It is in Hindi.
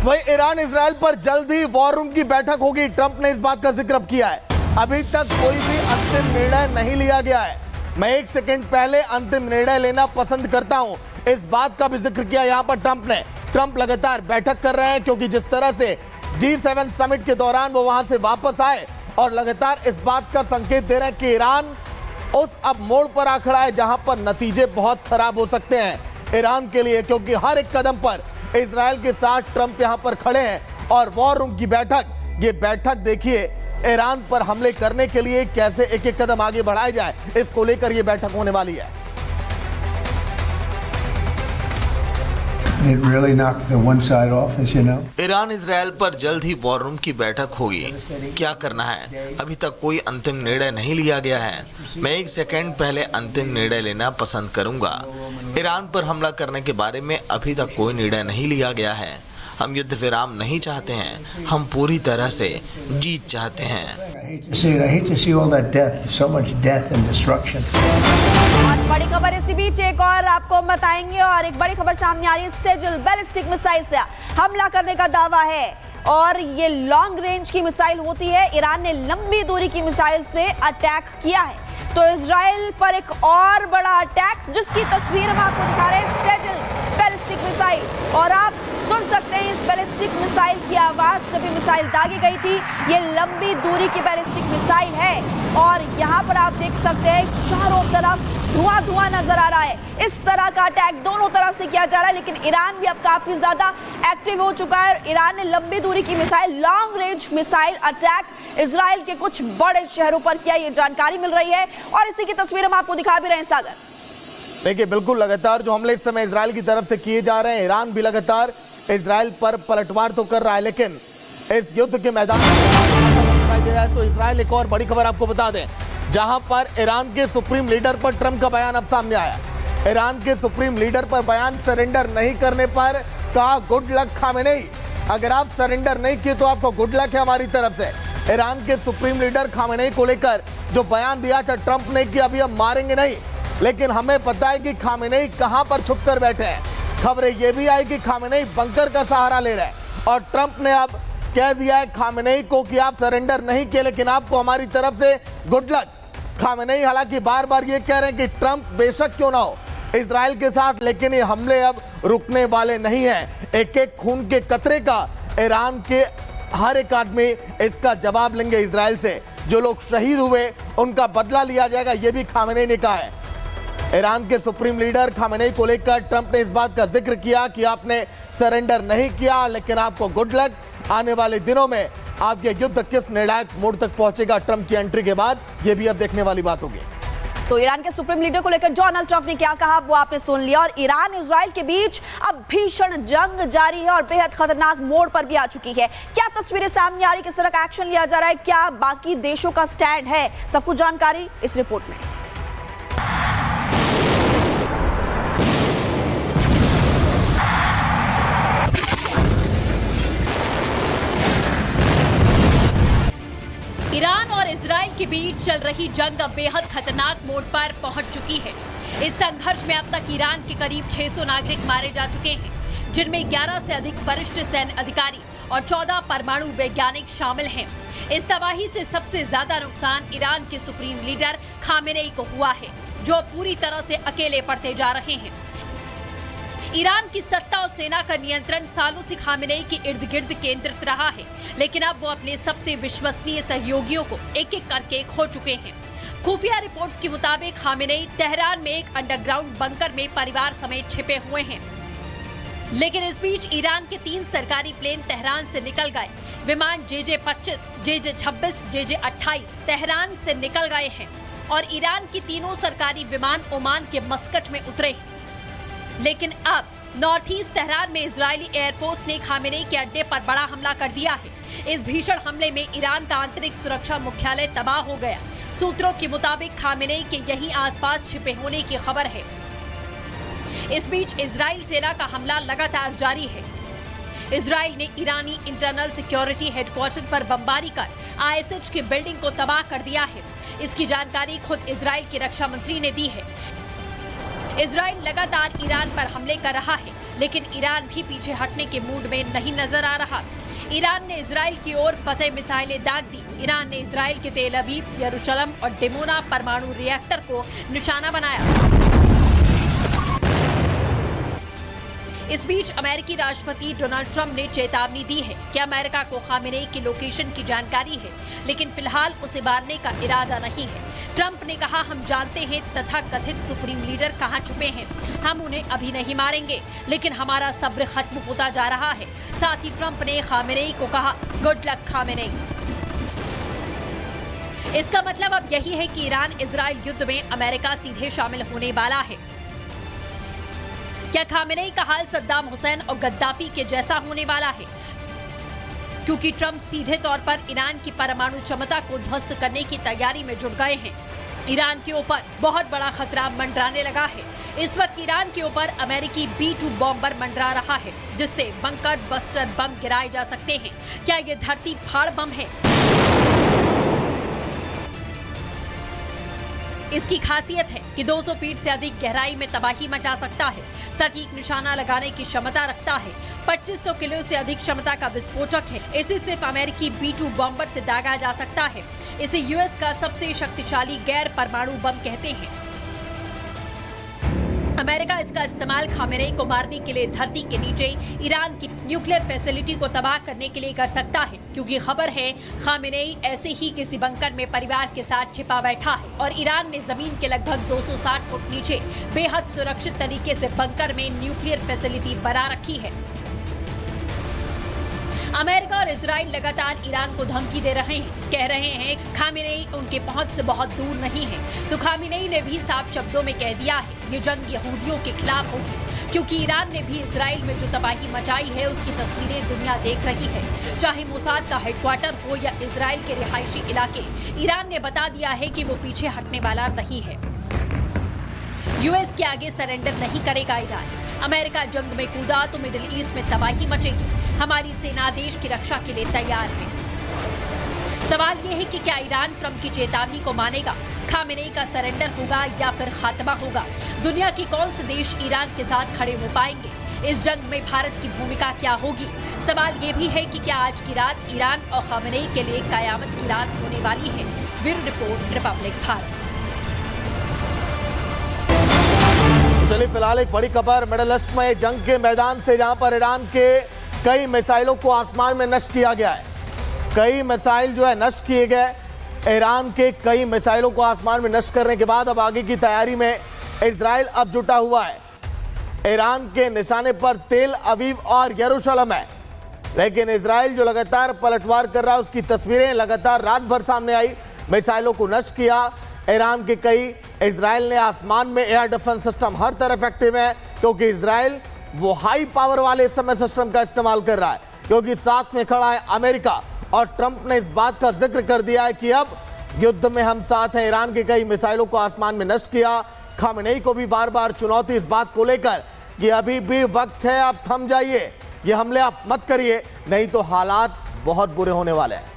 वही ईरान इजराइल पर जल्द ही वॉर रूम की बैठक होगी, ट्रंप ने इस बात का जिक्र किया है। अभी तक कोई भी अंतिम निर्णय नहीं लिया गया है। मैं 1 सेकंड पहले अंतिम निर्णय लेना पसंद करता हूं, इस बात का भी जिक्र किया यहां पर ट्रंप ने। ट्रंप लगातार बैठक कर रहे हैं क्योंकि जिस तरह से G7 समिट के दौरान वो वहां से वापस आए और लगातार इस बात का संकेत दे रहे हैं कि ईरान उस अब मोड़ पर आ खड़ा है जहां पर नतीजे बहुत खराब हो सकते हैं ईरान के लिए, क्योंकि हर एक कदम पर इजराइल के साथ ट्रंप यहां पर खड़े हैं। और वॉर रूम की बैठक, ये बैठक देखिए ईरान पर हमले करने के लिए कैसे एक एक कदम आगे बढ़ाए जाए, इसको लेकर ये बैठक होने वाली है। It really knocked the one side off, as you know. Iran Israel पर जल्द ही वॉर रूम की बैठक होगी। क्या करना है, अभी तक कोई अंतिम निर्णय नहीं लिया गया है। मैं 1 सेकंड पहले अंतिम निर्णय लेना पसंद करूंगा। ईरान पर हमला करने के बारे में अभी तक कोई निर्णय नहीं लिया गया है। हम युद्ध विराम नहीं चाहते हैं, हम पूरी तरह से जीत चाहते हैं। I hate to see all that death, so much death and destruction. और बड़ी खबर इसी बीच एक और आपको हम बताएंगे, और एक बड़ी खबर सामने आ रही है। सेजल बैलिस्टिक मिसाइल से हमला करने का दावा है और ये लॉन्ग रेंज की मिसाइल होती है। ईरान ने लंबी दूरी की मिसाइल से अटैक किया है, तो इजराइल पर एक और बड़ा अटैक जिसकी तस्वीर हम आपको दिखा रहे हैं। सेजल बैलिस्टिक मिसाइल, और आप सुन सकते हैं इस बैलिस्टिक मिसाइल की आवाज जब ये मिसाइल दागी गई थी। ये लंबी दूरी की बैलिस्टिक मिसाइल है और यहाँ पर आप देख सकते हैं चारों तरफ धुआं धुआं नजर आ रहा है। इस तरह का अटैक दोनों तरफ से किया जा रहा है, लेकिन ईरान भी अब काफी ज्यादा एक्टिव हो चुका है। ईरान ने लंबी दूरी की missile, long range missile attack Israel के कुछ बड़े शहरों पर किया, ये जानकारी मिल रही है और इसी की तस्वीर हम आपको दिखा भी रहे हैं। सागर देखिए, बिल्कुल लगातार जो हमले इस समय इजराइल की तरफ से किए जा रहे हैं, ईरान भी लगातार इजराइल पर पलटवार तो कर रहा है, लेकिन इस युद्ध के मैदान में दिखाई दे रहा है। तो इजराइल, एक और बड़ी खबर आपको बता दें, जहां पर ईरान के सुप्रीम लीडर पर ट्रंप का बयान अब सामने आया। ईरान के सुप्रीम लीडर पर बयान, सरेंडर नहीं करने पर कहा गुड लक खामेनेई, अगर आप सरेंडर नहीं किए तो आपको गुड लक है हमारी तरफ से। ईरान के सुप्रीम लीडर खामेनेई को लेकर जो बयान दिया था ट्रंप ने कि अभी हम मारेंगे नहीं, लेकिन हमें पता है कि खामेनेई कहां पर छुप कर बैठे हैं। खबरें यह भी आई कि खामेनेई बंकर का सहारा ले रहे हैं और ट्रंप ने अब कह दिया है खामेनेई को कि आप सरेंडर नहीं किए, लेकिन आपको हमारी तरफ से गुड लक। खामेनेई हालांकि बार बार ये कह रहे हैं कि ट्रंप बेशक क्यों ना हो इजराइल के साथ, लेकिन ये हमले अब रुकने वाले नहीं हैं। एक एक खून के कतरे का ईरान के हर एक आदमी इसका जवाब लेंगे इजराइल से। जो लोग शहीद हुए उनका बदला लिया जाएगा, ये भी खामेनेई ने कहा है। ईरान के सुप्रीम लीडर खामेनेई को लेकर ट्रंप ने इस बात का जिक्र किया कि आपने सरेंडर नहीं किया, लेकिन आपको गुड लक। आने वाले दिनों में आपके युद्ध किस निर्णायक मोड़ तक पहुंचेगा ट्रंप की एंट्री के बाद, यह भी अब देखने वाली बात होगी। तो ईरान के सुप्रीम लीडर को लेकर डोनाल्ड ट्रंप ने क्या कहा वो आपने सुन लिया, और ईरान इजराइल के बीच अब भीषण जंग जारी है और बेहद खतरनाक मोड़ पर भी आ चुकी है। क्या तस्वीरें सामने आ रही, किस तरह का एक्शन लिया जा रहा है, क्या बाकी देशों का स्टैंड है, सब कुछ जानकारी इस रिपोर्ट में। ईरान और इजराइल के बीच चल रही जंग अब बेहद खतरनाक मोड़ पर पहुंच चुकी है। इस संघर्ष में अब तक ईरान के करीब 600 नागरिक मारे जा चुके हैं, जिनमें 11 से अधिक वरिष्ठ सैन्य अधिकारी और 14 परमाणु वैज्ञानिक शामिल हैं। इस तबाही से सबसे ज्यादा नुकसान ईरान के सुप्रीम लीडर खामेनेई को हुआ है, जो पूरी तरह से अकेले पड़ते जा रहे हैं। ईरान की सत्ता और सेना का नियंत्रण सालों से खामेनेई के इर्द गिर्द केंद्रित रहा है, लेकिन अब वो अपने सबसे विश्वसनीय सहयोगियों को एक एक करके खो चुके हैं। खुफिया रिपोर्ट्स के मुताबिक खामेनेई तेहरान में एक अंडरग्राउंड बंकर में परिवार समेत छिपे हुए हैं, लेकिन इस बीच ईरान के 3 सरकारी प्लेन तेहरान से निकल गए। विमान JJ-25, JJ-26, JJ-28 तेहरान से निकल गए हैं और ईरान की तीनों सरकारी विमान ओमान के मस्कट में उतरे हैं। लेकिन अब नॉर्थ ईस्ट तेहरान में इजरायली एयरफोर्स ने खामेनेई के अड्डे पर बड़ा हमला कर दिया है। इस भीषण हमले में ईरान का आंतरिक सुरक्षा मुख्यालय तबाह हो गया। सूत्रों के मुताबिक खामेनेई के यहीं आसपास छिपे होने की खबर है। इस बीच इजराइल सेना का हमला लगातार जारी है। इजराइल ने ईरानी इंटरनल सिक्योरिटी हेडक्वार्टर पर बमबारी कर ISH की बिल्डिंग को तबाह कर दिया है। इसकी जानकारी खुद इजराइल के रक्षा मंत्री ने दी है। इजराइल लगातार ईरान पर हमले कर रहा है लेकिन ईरान भी पीछे हटने के मूड में नहीं नजर आ रहा। ईरान ने इजराइल की ओर फतेह मिसाइलें दाग दी। ईरान ने इजराइल के तेल अवीव, यरूशलेम और डिमोना परमाणु रिएक्टर को निशाना बनाया। इस बीच अमेरिकी राष्ट्रपति डोनाल्ड ट्रंप ने चेतावनी दी है कि अमेरिका को खामेनेई की लोकेशन की जानकारी है, लेकिन फिलहाल उसे मारने का इरादा नहीं है। ट्रंप ने कहा, हम जानते हैं तथाकथित सुप्रीम लीडर कहां छुपे हैं। हम उन्हें अभी नहीं मारेंगे, लेकिन हमारा सब्र खत्म होता जा रहा है। साथ ही ट्रंप ने खामेनेई को कहा, गुड लक खामेनेई। इसका मतलब अब यही है कि ईरान इजराइल युद्ध में अमेरिका सीधे शामिल होने वाला है। क्या खामेनेई का हाल सद्दाम हुसैन और गद्दाफी के जैसा होने वाला है? क्योंकि ट्रंप सीधे तौर पर ईरान की परमाणु क्षमता को ध्वस्त करने की तैयारी में जुट गए हैं। ईरान के ऊपर बहुत बड़ा खतरा मंडराने लगा है। इस वक्त ईरान के ऊपर अमेरिकी B-2 बॉम्बर मंडरा रहा है, जिससे बंकर बस्टर बम गिराए जा सकते हैं। क्या ये धरती फाड़ बम है? इसकी खासियत है कि 200 फीट से अधिक गहराई में तबाही मचा सकता है, सटीक निशाना लगाने की क्षमता रखता है, 2500 किलो से अधिक क्षमता का विस्फोटक है। इसे सिर्फ अमेरिकी B-2 बॉम्बर से दागा जा सकता है। इसे यूएस का सबसे शक्तिशाली गैर परमाणु बम कहते हैं। अमेरिका इसका इस्तेमाल खामेनेई को मारने के लिए धरती के नीचे ईरान की न्यूक्लियर फैसिलिटी को तबाह करने के लिए कर सकता है, क्योंकि खबर है खामेनेई ऐसे ही किसी बंकर में परिवार के साथ छिपा बैठा है और ईरान ने जमीन के लगभग 260 फुट नीचे बेहद सुरक्षित तरीके से बंकर में न्यूक्लियर फैसिलिटी बना रखी है। अमेरिका और इजराइल लगातार ईरान को धमकी दे रहे हैं, कह रहे हैं खामेनेई उनके पहुंच से बहुत दूर नहीं है। तो खामेनेई ने भी साफ शब्दों में कह दिया है, ये जंग यहूदियों के खिलाफ होगी, क्योंकि ईरान ने भी इजराइल में जो तबाही मचाई है उसकी तस्वीरें दुनिया देख रही है। चाहे मोसाद का हेडक्वार्टर हो या इजराइल के रिहायशी इलाके, ईरान ने बता दिया है कि वो पीछे हटने वाला नहीं है। यूएस के आगे सरेंडर नहीं करेगा ईरान। अमेरिका जंग में कूदा तो मिडिल ईस्ट में तबाही मचेगी। हमारी सेना देश की रक्षा के लिए तैयार है। सवाल ये है कि क्या ईरान ट्रंप की चेतावनी को मानेगा? खामेनेई का सरेंडर होगा या फिर खात्मा होगा? दुनिया के कौन से देश ईरान के साथ खड़े हो पाएंगे? इस जंग में भारत की भूमिका क्या होगी? सवाल ये भी है कि क्या आज की रात ईरान और खामेनेई के लिए कयामत की रात होने वाली है? Bureau report, Republic Bharat. चलिए फिलहाल एक बड़ी खबर मिडिल ईस्ट में जंग के मैदान से, जहां पर ईरान के कई मिसाइलों को आसमान में नष्ट किया गया है। कई मिसाइल जो है नष्ट किए गए। ईरान के कई मिसाइलों को आसमान में नष्ट करने के बाद अब आगे की तैयारी में इजराइल अब जुटा हुआ है। ईरान के निशाने पर तेल अवीव और यरूशलेम है, लेकिन इजराइल जो लगातार पलटवार कर रहा है उसकी तस्वीरें लगातार रात भर सामने आई। मिसाइलों को नष्ट किया ईरान के कई। इजराइल ने आसमान में एयर डिफेंस सिस्टम हर तरफ एक्टिव है, क्योंकि इजराइल वो हाई पावर वाले इस समय सिस्टम का इस्तेमाल कर रहा है, क्योंकि साथ में खड़ा है अमेरिका। और ट्रंप ने इस बात का जिक्र कर दिया है कि अब युद्ध में हम साथ हैं। ईरान के कई मिसाइलों को आसमान में नष्ट किया। खामेनेई को भी बार बार चुनौती इस बात को लेकर कि अभी भी वक्त है, आप थम जाइए, ये हमले आप मत करिए, नहीं तो हालात बहुत बुरे होने वाले हैं।